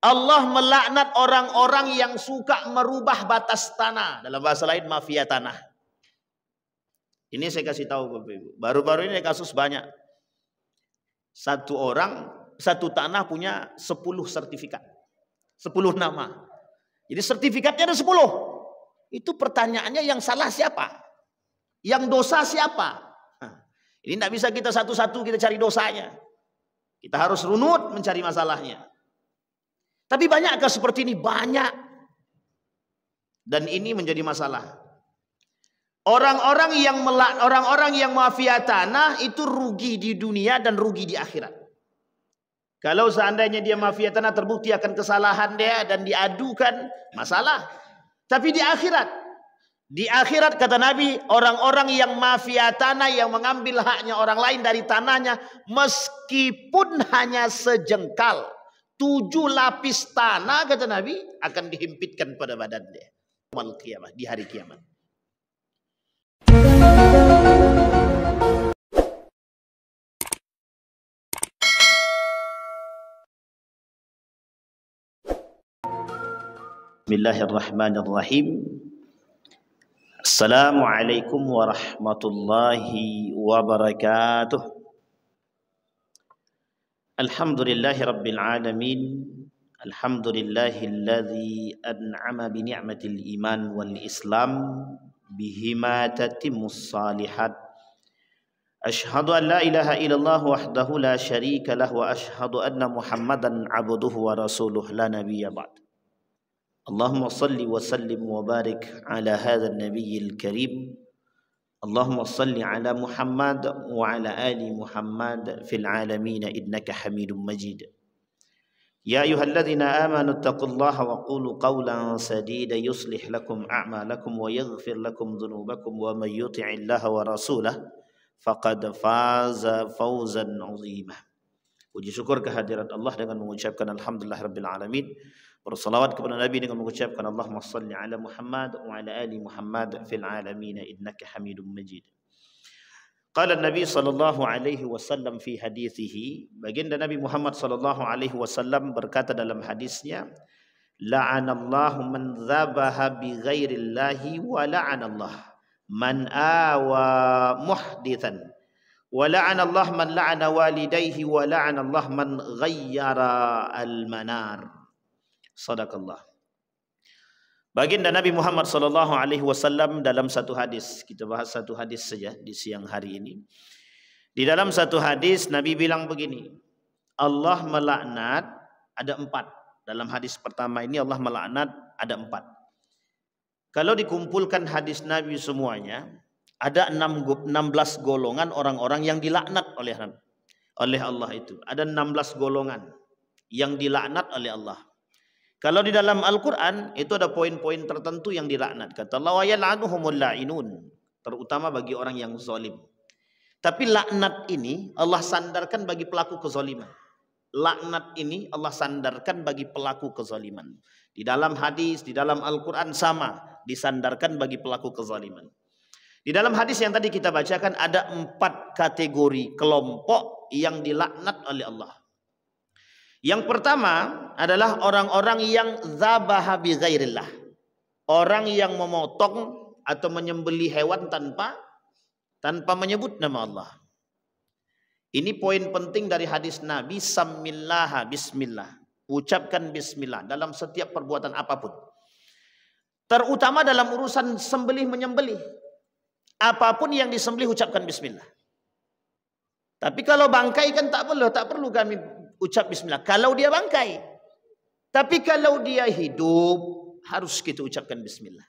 Allah melaknat orang-orang yang suka merubah batas tanah. Dalam bahasa lain mafia tanah. Ini saya kasih tahu Bapak Ibu. Baru-baru ini kasus banyak. Satu orang, satu tanah punya 10 sertifikat. 10 nama. Jadi sertifikatnya ada 10. Itu pertanyaannya yang salah siapa? Yang dosa siapa? Ini tidak bisa kita satu-satu kita cari dosanya. Kita harus runut mencari masalahnya. Tapi banyakkah seperti ini? Banyak. Dan ini menjadi masalah. Orang-orang yang mafia tanah itu rugi di dunia dan rugi di akhirat. Kalau seandainya dia mafia tanah terbukti akan kesalahan dia dan diadukan, masalah. Tapi di akhirat kata Nabi, orang-orang yang mafia tanah yang mengambil haknya orang lain dari tanahnya, meskipun hanya sejengkal, 7 lapis tanah kata Nabi akan dihimpitkan pada badan dia di hari kiamat. Bismillahirrahmanirrahim. Assalamualaikum warahmatullahi wabarakatuh. Alhamdulillahi rabbil alamin. Alhamdulillahilladzi an'ama bi ni'matil iman wal islam bihima tatimmus salihat. Ashhadu an la ilaha illallah wahdahu la syarika lah wa ashhadu anna Muhammadan abduhu wa rasuluh la nabiyya ba'd. Allahumma salli wa sallim wa barik ala hadzal nabiyil karim. Allahumma salli ala Muhammad wa ala ali Muhammad fil alamin innaka Hamidum Majid. Ya ayyuhalladzina amanu taqullaha wa qulu qawlan sadida yuslih lakum a'malakum wa yaghfir lakum dhunubakum wa may yuti'illaha wa rasulahu faqad faza fawzan 'azima. Puji syukur kehadirat Allah dengan mengucapkan alhamdulillahirabbil alamin. Bersalawat kepada Nabi dengan mengucapkan Allahumma salli ala Muhammad wa ala ali Muhammad fil alamin innaka Hamidum Majid. Qala Nabi sallallahu alaihi wasallam fi hadithihi, baginda Nabi Muhammad sallallahu alaihi wasallam berkata dalam hadisnya, la'anallahu man dzabaha bi ghairillahi wa la'anallah man awa muhdithan wa la'anallah man la'ana walidayhi wa la'anallah man ghayyara al-manar. Sadaqallah. Baginda Nabi Muhammad sallallahu alaihi wasallam dalam satu hadis, kita bahas satu hadis saja di siang hari ini. Di dalam satu hadis Nabi bilang begini, Allah melaknat ada 4. Dalam hadis pertama ini Allah melaknat ada 4. Kalau dikumpulkan hadis Nabi semuanya, ada 16 golongan orang-orang yang dilaknat oleh Allah itu. Ada 16 golongan yang dilaknat oleh Allah. Kalau di dalam Al-Quran itu ada poin-poin tertentu yang dilaknat. Kata Allah, wa yal'anuhumul la'inun, terutama bagi orang yang zalim. Tapi laknat ini Allah sandarkan bagi pelaku kezaliman. Laknat ini Allah sandarkan bagi pelaku kezaliman. Di dalam hadis, di dalam Al-Quran sama disandarkan bagi pelaku kezaliman. Di dalam hadis yang tadi kita bacakan ada 4 kategori kelompok yang dilaknat oleh Allah. Yang pertama adalah orang-orang yang dzabaha bi ghairillah. Orang yang memotong atau menyembelih hewan tanpa menyebut nama Allah. Ini poin penting dari hadis Nabi, samillaha bismillah. Ucapkan bismillah dalam setiap perbuatan apapun. Terutama dalam urusan sembelih menyembelih. Apapun yang disembelih ucapkan bismillah. Tapi kalau bangkai kan tak perlu kami ucap bismillah kalau dia bangkai. Tapi kalau dia hidup harus kita ucapkan bismillah.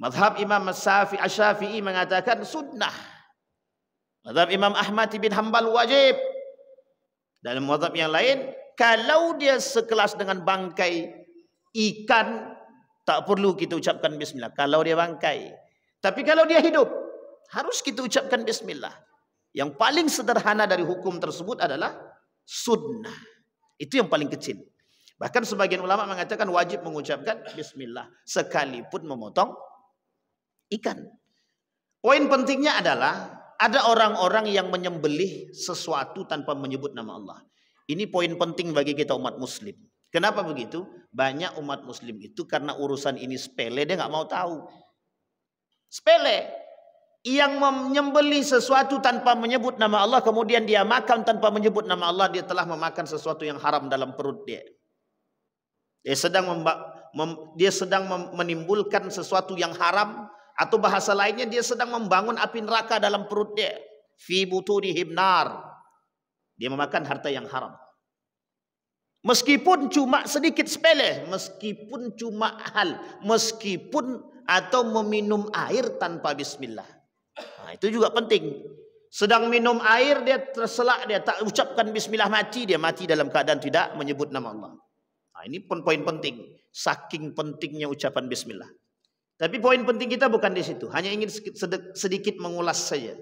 Mazhab Imam Syafi'i mengatakan sunnah. Mazhab Imam Ahmad bin Hanbal wajib. Dalam mazhab yang lain, kalau dia sekelas dengan bangkai ikan tak perlu kita ucapkan bismillah kalau dia bangkai. Tapi kalau dia hidup harus kita ucapkan bismillah. Yang paling sederhana dari hukum tersebut adalah sunnah. Itu yang paling kecil. Bahkan sebagian ulama mengatakan wajib mengucapkan bismillah sekalipun memotong ikan. Poin pentingnya adalah ada orang-orang yang menyembelih sesuatu tanpa menyebut nama Allah. Ini poin penting bagi kita umat muslim. Kenapa begitu? Banyak umat muslim itu karena urusan ini sepele, dia nggak mau tahu. Sepele. Yang menyembelih sesuatu tanpa menyebut nama Allah, kemudian dia makan tanpa menyebut nama Allah, dia telah memakan sesuatu yang haram dalam perut dia. Dia sedang menimbulkan sesuatu yang haram, atau bahasa lainnya dia sedang membangun api neraka dalam perut dia. Fi butunihim nar. Dia memakan harta yang haram. Meskipun cuma sedikit sepele, meskipun cuma meskipun atau meminum air tanpa bismillah. Nah, itu juga penting. Sedang minum air dia terselak, dia tak ucapkan bismillah, mati, dia mati dalam keadaan tidak menyebut nama Allah. Nah, ini pun poin penting. Saking pentingnya ucapan bismillah. Tapi poin penting kita bukan di situ. Hanya ingin sedikit mengulas saja.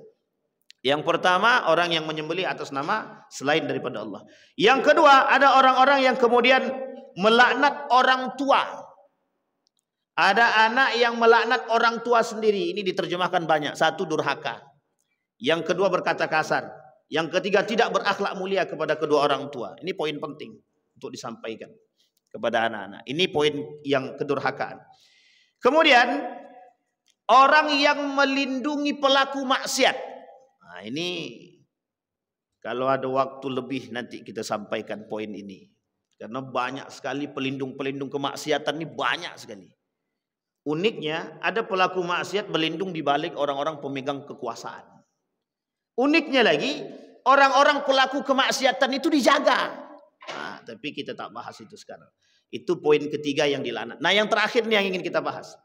Yang pertama, orang yang menyembelih atas nama selain daripada Allah. Yang kedua, ada orang-orang yang kemudian melaknat orang tua. Ada anak yang melaknat orang tua sendiri. Ini diterjemahkan banyak. Satu, durhaka. Yang kedua, berkata kasar. Yang ketiga, tidak berakhlak mulia kepada kedua orang tua. Ini poin penting untuk disampaikan kepada anak-anak. Ini poin yang kedurhakaan. Kemudian, orang yang melindungi pelaku maksiat. Nah, ini kalau ada waktu lebih nanti kita sampaikan poin ini. Karena banyak sekali pelindung-pelindung kemaksiatan ini, banyak sekali. Uniknya, ada pelaku maksiat berlindung di balik orang-orang pemegang kekuasaan. Uniknya lagi, orang-orang pelaku kemaksiatan itu dijaga. Nah, tapi kita tak bahas itu sekarang. Itu poin ketiga yang dilaknat. Nah, yang terakhir nih yang ingin kita bahas.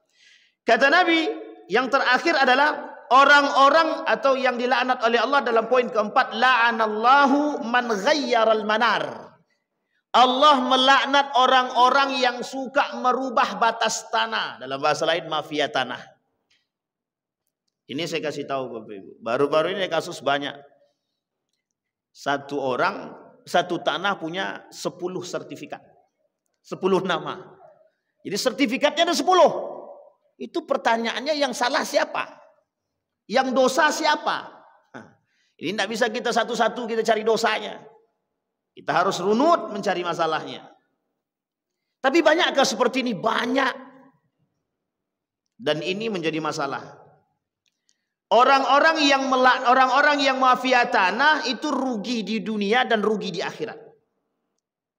Kata Nabi, yang terakhir adalah orang-orang atau yang dilaknat oleh Allah dalam poin keempat. La'anallahu man ghayyaral manar. Allah melaknat orang-orang yang suka merubah batas tanah. Dalam bahasa lain, mafia tanah. Ini saya kasih tahu Bapak Ibu. Baru-baru ini kasus banyak. Satu orang, satu tanah punya 10 sertifikat. 10 nama. Jadi sertifikatnya ada 10. Itu pertanyaannya, yang salah siapa? Yang dosa siapa? Ini tidak bisa kita satu-satu kita cari dosanya. Kita harus runut mencari masalahnya. Tapi banyakkah seperti ini? Banyak. Dan ini menjadi masalah. Orang-orang yang mafia tanah itu rugi di dunia dan rugi di akhirat.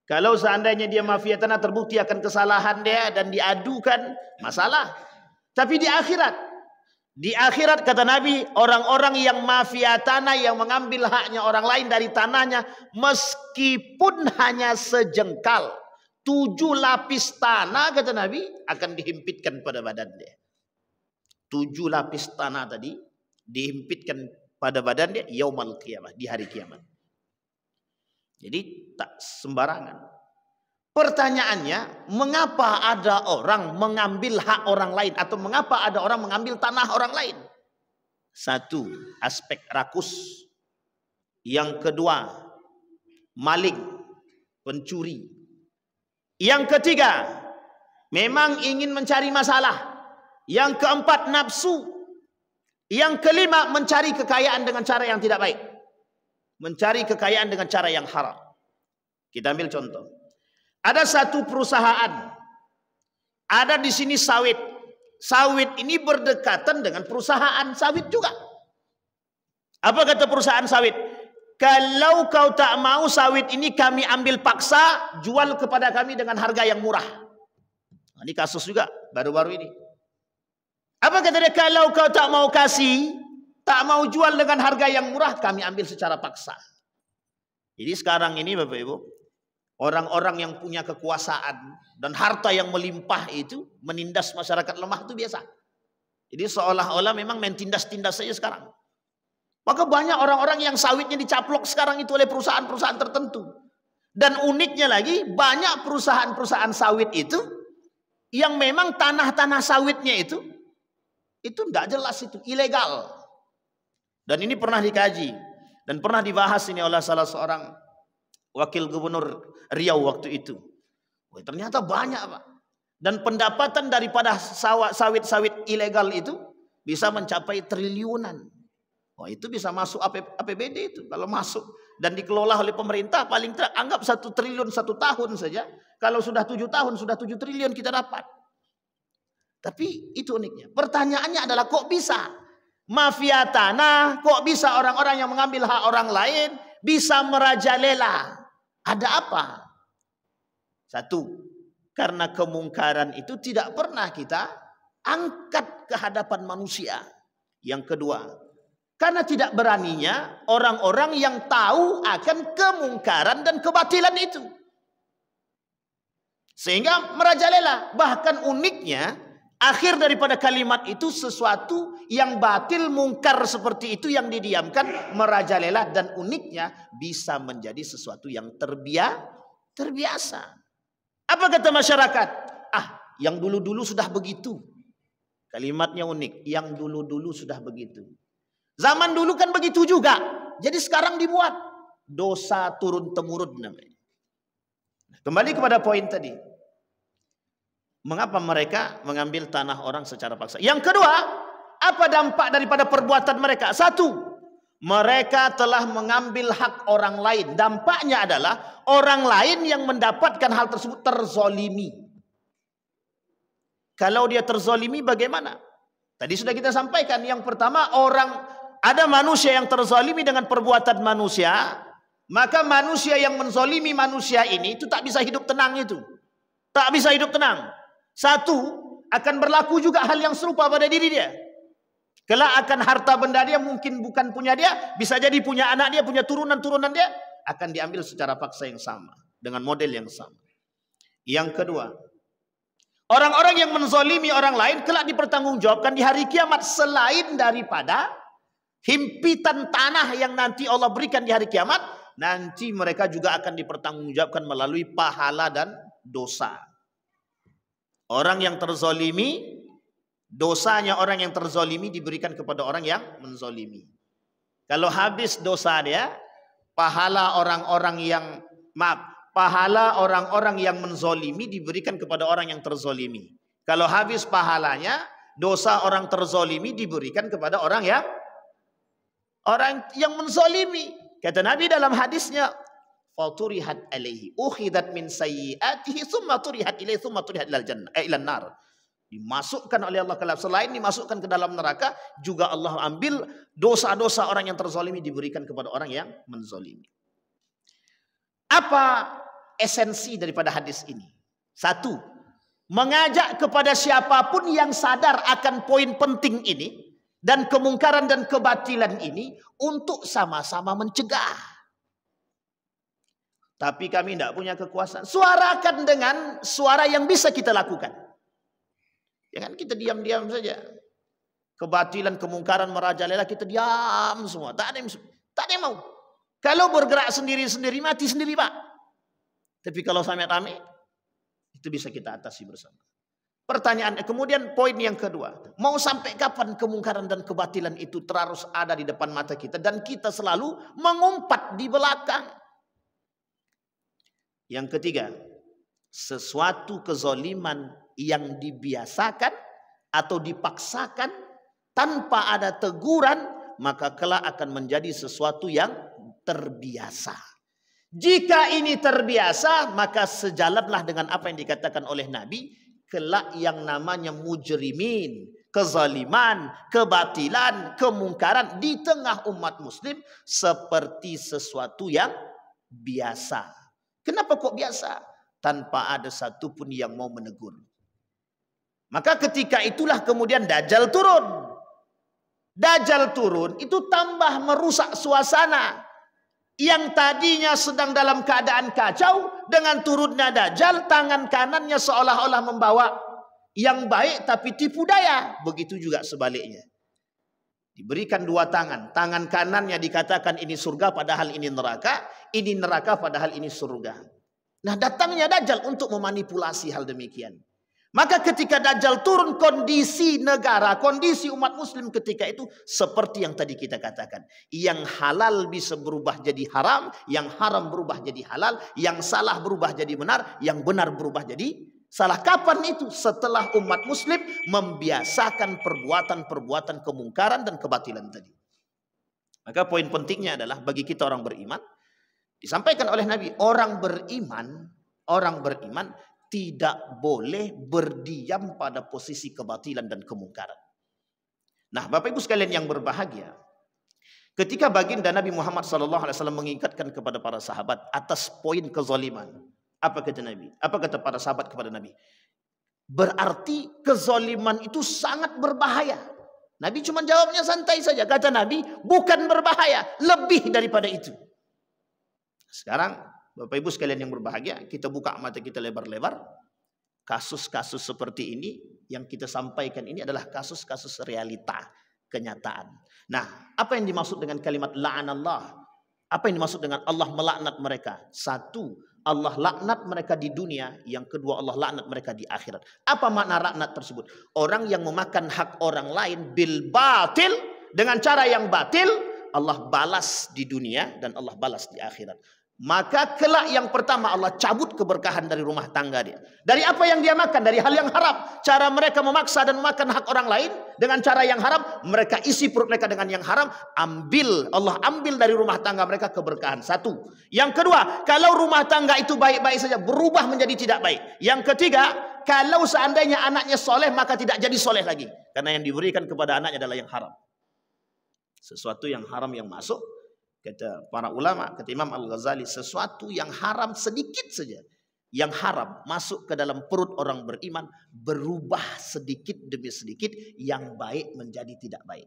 Kalau seandainya dia mafia tanah, terbukti akan kesalahan dia dan diadukan, masalah. Tapi di akhirat kata Nabi, orang-orang yang mafia tanah, yang mengambil haknya orang lain dari tanahnya, meskipun hanya sejengkal, 7 lapis tanah kata Nabi akan dihimpitkan pada badan dia. 7 lapis tanah tadi dihimpitkan pada badan dia yaumal qiyamah, di hari kiamat. Jadi tak sembarangan. Pertanyaannya, mengapa ada orang mengambil hak orang lain, atau mengapa ada orang mengambil tanah orang lain? Satu, aspek rakus. Yang kedua, maling, pencuri. Yang ketiga, memang ingin mencari masalah. Yang keempat, nafsu. Yang kelima, mencari kekayaan dengan cara yang tidak baik. Mencari kekayaan dengan cara yang haram. Kita ambil contoh. Ada satu perusahaan, ada di sini sawit. Sawit ini berdekatan dengan perusahaan sawit juga. Apa kata perusahaan sawit? Kalau kau tak mau sawit ini kami ambil paksa, jual kepada kami dengan harga yang murah. Nah, ini kasus juga baru-baru ini. Apa kata dia? Kalau kau tak mau kasih, tak mau jual dengan harga yang murah, kami ambil secara paksa. Jadi sekarang ini Bapak Ibu, orang-orang yang punya kekuasaan dan harta yang melimpah itu menindas masyarakat lemah itu biasa. Jadi seolah-olah memang main tindas-tindas saja sekarang. Maka banyak orang-orang yang sawitnya dicaplok sekarang itu oleh perusahaan-perusahaan tertentu. Dan uniknya lagi, banyak perusahaan-perusahaan sawit itu yang memang tanah-tanah sawitnya itu tidak jelas, itu ilegal. Dan ini pernah dikaji dan pernah dibahas ini oleh salah seorang wakil gubernur Riau waktu itu. Wah, ternyata banyak Pak. Dan pendapatan daripada sawit-sawit ilegal itu bisa mencapai triliunan. Wah, itu bisa masuk APBD itu. Kalau masuk dan dikelola oleh pemerintah, paling tidak anggap 1 triliun 1 tahun saja. Kalau sudah 7 tahun, sudah 7 triliun kita dapat. Tapi itu uniknya. Pertanyaannya adalah kok bisa mafia tanah, kok bisa orang-orang yang mengambil hak orang lain bisa merajalela? Ada apa? Satu, karena kemungkaran itu tidak pernah kita angkat ke hadapan manusia. Yang kedua, karena tidak beraninya orang-orang yang tahu akan kemungkaran dan kebatilan itu. Sehingga merajalela. Bahkan uniknya, akhir daripada kalimat itu sesuatu yang batil, mungkar seperti itu yang didiamkan, merajalela, dan uniknya bisa menjadi sesuatu yang terbiasa. Apa kata masyarakat? Yang dulu-dulu sudah begitu. Kalimatnya unik, yang dulu-dulu sudah begitu. Zaman dulu kan begitu juga. Jadi sekarang dibuat dosa turun-temurun namanya. Kembali kepada poin tadi. Mengapa mereka mengambil tanah orang secara paksa? Yang kedua, apa dampak daripada perbuatan mereka? Satu, mereka telah mengambil hak orang lain. Dampaknya adalah orang lain yang mendapatkan hal tersebut terzolimi. Kalau dia terzolimi bagaimana? Tadi sudah kita sampaikan. Yang pertama, ada manusia yang terzolimi dengan perbuatan manusia. Maka manusia yang menzolimi manusia ini itu tak bisa hidup tenang itu. Tak bisa hidup tenang. Satu, akan berlaku juga hal yang serupa pada diri dia. Kelak akan harta benda dia mungkin bukan punya dia, bisa jadi punya anak dia, punya turunan-turunan dia, akan diambil secara paksa yang sama, dengan model yang sama. Yang kedua, orang-orang yang menzolimi orang lain kelak dipertanggungjawabkan di hari kiamat, selain daripada himpitan tanah yang nanti Allah berikan di hari kiamat, nanti mereka juga akan dipertanggungjawabkan melalui pahala dan dosa. Orang yang terzolimi, dosanya orang yang terzolimi diberikan kepada orang yang menzolimi. Kalau habis dosa dia, pahala orang-orang yang menzolimi diberikan kepada orang yang terzolimi. Kalau habis pahalanya, dosa orang terzolimi diberikan kepada orang yang menzolimi. Kata Nabi dalam hadisnya, faturihat alaihi ukhidat min sayyiatihi thumma turihat ilaihi thumma turihat ilal nar. Dimasukkan oleh Allah ke dalam, selain dimasukkan ke dalam neraka, juga Allah ambil dosa-dosa orang yang terzalimi diberikan kepada orang yang menzalimi. Apa esensi daripada hadis ini? Satu, mengajak kepada siapapun yang sadar akan poin penting ini dan kemungkaran dan kebatilan ini untuk sama-sama mencegah. Tapi kami tidak punya kekuasaan. Suarakan dengan suara yang bisa kita lakukan. Jangan kita diam-diam saja. Kebatilan, kemungkaran merajalela, kita diam semua. Tak ada yang mau. Kalau bergerak sendiri-sendiri, mati sendiri, Pak. Tapi kalau rame-rame, itu bisa kita atasi bersama. Pertanyaan, kemudian poin yang kedua. Mau sampai kapan kemungkaran dan kebatilan itu terus ada di depan mata kita dan kita selalu mengumpat di belakang? Yang ketiga, sesuatu kezoliman yang dibiasakan atau dipaksakan tanpa ada teguran, maka kelak akan menjadi sesuatu yang terbiasa. Jika ini terbiasa, maka sejalanlah dengan apa yang dikatakan oleh Nabi, kelak yang namanya mujrimin, kezaliman, kebatilan, kemungkaran di tengah umat muslim seperti sesuatu yang biasa. Kenapa kok biasa? Tanpa ada satupun yang mau menegur. Maka ketika itulah kemudian Dajjal turun. Dajjal turun itu tambah merusak suasana. Yang tadinya sedang dalam keadaan kacau, dengan turunnya Dajjal, tangan kanannya seolah-olah membawa yang baik tapi tipu daya. Begitu juga sebaliknya. Diberikan dua tangan. Tangan kanannya dikatakan ini surga padahal ini neraka. Ini neraka padahal ini surga. Nah, datangnya Dajjal untuk memanipulasi hal demikian. Maka ketika Dajjal turun, kondisi negara, kondisi umat muslim ketika itu seperti yang tadi kita katakan. Yang halal bisa berubah jadi haram. Yang haram berubah jadi halal. Yang salah berubah jadi benar. Yang benar berubah jadi salah. Kapan itu? Setelah umat muslim membiasakan perbuatan-perbuatan kemungkaran dan kebatilan tadi. Maka poin pentingnya adalah bagi kita orang beriman, Disampaikan oleh Nabi, orang beriman tidak boleh berdiam pada posisi kebatilan dan kemungkaran. Nah, Bapak Ibu sekalian yang berbahagia, ketika baginda Nabi Muhammad SAW mengingatkan kepada para sahabat atas poin kezaliman, apa kata Nabi? Apa kata para sahabat kepada Nabi? Berarti kezaliman itu sangat berbahaya. Nabi cuma jawabnya santai saja. Kata Nabi, bukan berbahaya, lebih daripada itu. Sekarang Bapak Ibu sekalian yang berbahagia, kita buka mata kita lebar-lebar. Kasus-kasus seperti ini yang kita sampaikan ini adalah kasus-kasus realita, kenyataan. Nah, apa yang dimaksud dengan kalimat la'anallah? Apa yang dimaksud dengan Allah melaknat mereka? Satu, Allah laknat mereka di dunia. Yang kedua, Allah laknat mereka di akhirat. Apa makna laknat tersebut? Orang yang memakan hak orang lain bil batil, dengan cara yang batil, Allah balas di dunia dan Allah balas di akhirat. Maka kelak yang pertama Allah cabut keberkahan dari rumah tangga dia. Dari apa yang dia makan? Dari hal yang haram. Cara mereka memaksa dan memakan hak orang lain dengan cara yang haram. Mereka isi perut mereka dengan yang haram. Allah ambil dari rumah tangga mereka keberkahan. Satu. Yang kedua, kalau rumah tangga itu baik-baik saja, berubah menjadi tidak baik. Yang ketiga, kalau seandainya anaknya soleh, maka tidak jadi soleh lagi. Karena yang diberikan kepada anaknya adalah yang haram. Sesuatu yang haram yang masuk, kata para ulama, kata Imam Al-Ghazali, sesuatu yang haram sedikit saja, yang haram masuk ke dalam perut orang beriman, berubah sedikit demi sedikit, yang baik menjadi tidak baik.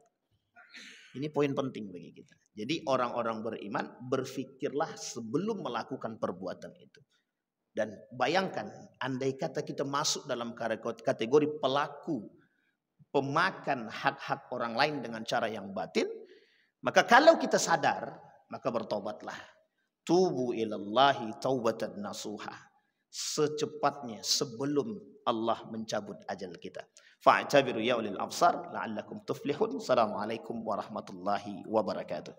Ini poin penting bagi kita. Jadi orang-orang beriman, berfikirlah sebelum melakukan perbuatan itu. Dan bayangkan, andai kata kita masuk dalam kategori pelaku, pemakan hak-hak orang lain dengan cara yang batil, maka kalau kita sadar, maka bertobatlah. Tubu ilallahi taubatan nasuha. Secepatnya sebelum Allah mencabut ajal kita. Fa'tabiru ya ulil absar la'allakum tuflihun. Assalamualaikum warahmatullahi wabarakatuh.